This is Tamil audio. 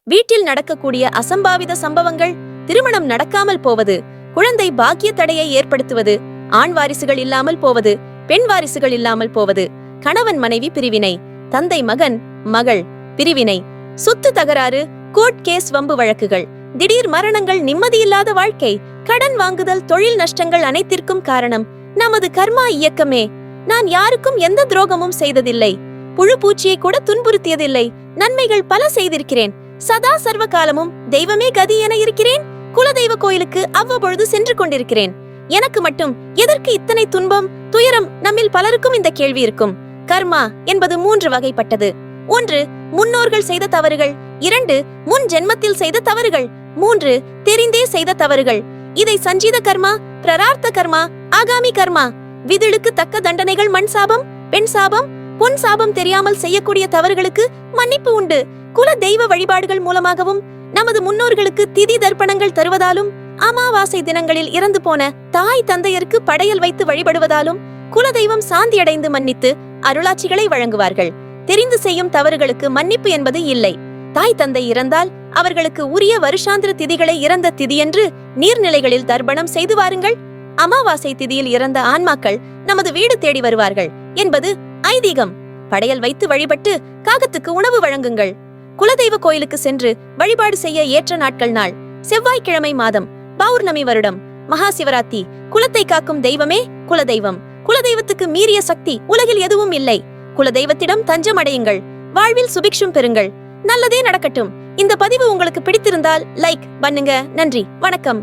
வீட்டில் நடக்கக்கூடிய அசம்பாவித சம்பவங்கள், திருமணம் நடக்காமல் போவது, குழந்தை பாக்கிய தடையை ஏற்படுத்துவது, ஆண் வாரிசுகள் இல்லாமல் போவது, பெண் வாரிசுகள் இல்லாமல் போவது, கணவன் மனைவி பிரிவினை, தந்தை மகன் மகள் பிரிவினை, சொத்து தகராறு, கோர்ட் கேஸ் வம்பு வழக்குகள், திடீர் மரணங்கள், நிம்மதியில்லாத வாழ்க்கை, கடன் வாங்குதல், தொழில் நஷ்டங்கள் அனைத்திற்கும் காரணம் நமது கர்மா இயக்கமே. நான் யாருக்கும் எந்த துரோகமும் செய்ததில்லை, புழு பூச்சியை கூட துன்புறுத்தியதில்லை, நன்மைகள் பல செய்திருக்கிறேன், சதா சர்வ காலமும் தெய்வமே கதி என இருக்கிறேன், குலதெய்வ கோயிலுக்கு அவ்வப்பொழுது சென்று கொண்டிருக்கிறேன். எனக்கு மட்டும் எதற்கு இத்தனை துன்பம், துயரம்? நம்மில் பலருக்கும் இந்த கேள்வி இருக்கும். கர்மா என்பது 3 வகைப்பட்டது. 1. முன்னோர்கள் செய்த தவறுகள். 2. முன் ஜென்மத்தில் செய்த தவறுகள். 3. தெரிந்தே செய்த தவறுகள். இதை சஞ்சீத கர்மா, பிராரப்த கர்மா, ஆகாமி கர்மா. விதிலுக்கு தக்க தண்டனைகள். மண் சாபம், பெண் சாபம், பொன் சாபம் தெரியாமல் செய்யக்கூடிய தவறுகளுக்கு மன்னிப்பு உண்டு. குல தெய்வ வழிபாடுகள் மூலமாகவும், நமது முன்னோர்களுக்கு திதி தர்ப்பணங்கள் தருவதாலும், அமாவாசை தினங்களில் இறந்து போன தாய் தந்தையருக்கு படையல் வைத்து வழிபடுவதாலும் குலதெய்வம் சாந்தியடைந்து மன்னித்து அருளாட்சிகளை வழங்குவார்கள். தெரிந்து செய்யும் தவறுகளுக்கு மன்னிப்பு என்பது இல்லை. தாய் தந்தை இறந்தால் அவர்களுக்கு உரிய வருஷாந்திர திதிகளை இறந்த திதியன்று நீர்நிலைகளில் தர்ப்பணம் செய்து வாருங்கள். அமாவாசை திதியில் இறந்த ஆன்மாக்கள் நமது வீடு தேடி வருவார்கள் என்பது ஐதீகம். படையல் வைத்து வழிபட்டு காகத்துக்கு உணவு வழங்குங்கள். குலதெய்வ கோயிலுக்கு சென்று வழிபாடு செய்ய ஏற்ற நாட்கள் நாள்: செவ்வாய்க்கிழமை மாதம், பௌர்ணமி வருடம், மகா சிவராத்திரி. குலத்தை காக்கும் தெய்வமே குலதெய்வம். குலதெய்வத்துக்கு மீறிய சக்தி உலகில் எதுவும் இல்லை. குலதெய்வத்திடம் தஞ்சம் அடையுங்கள், வாழ்வில் சுபிக்ஷம் பெறுங்கள். நல்லதே நடக்கட்டும். இந்த பதிவு உங்களுக்கு பிடித்திருந்தால் லைக் பண்ணுங்க. நன்றி, வணக்கம்.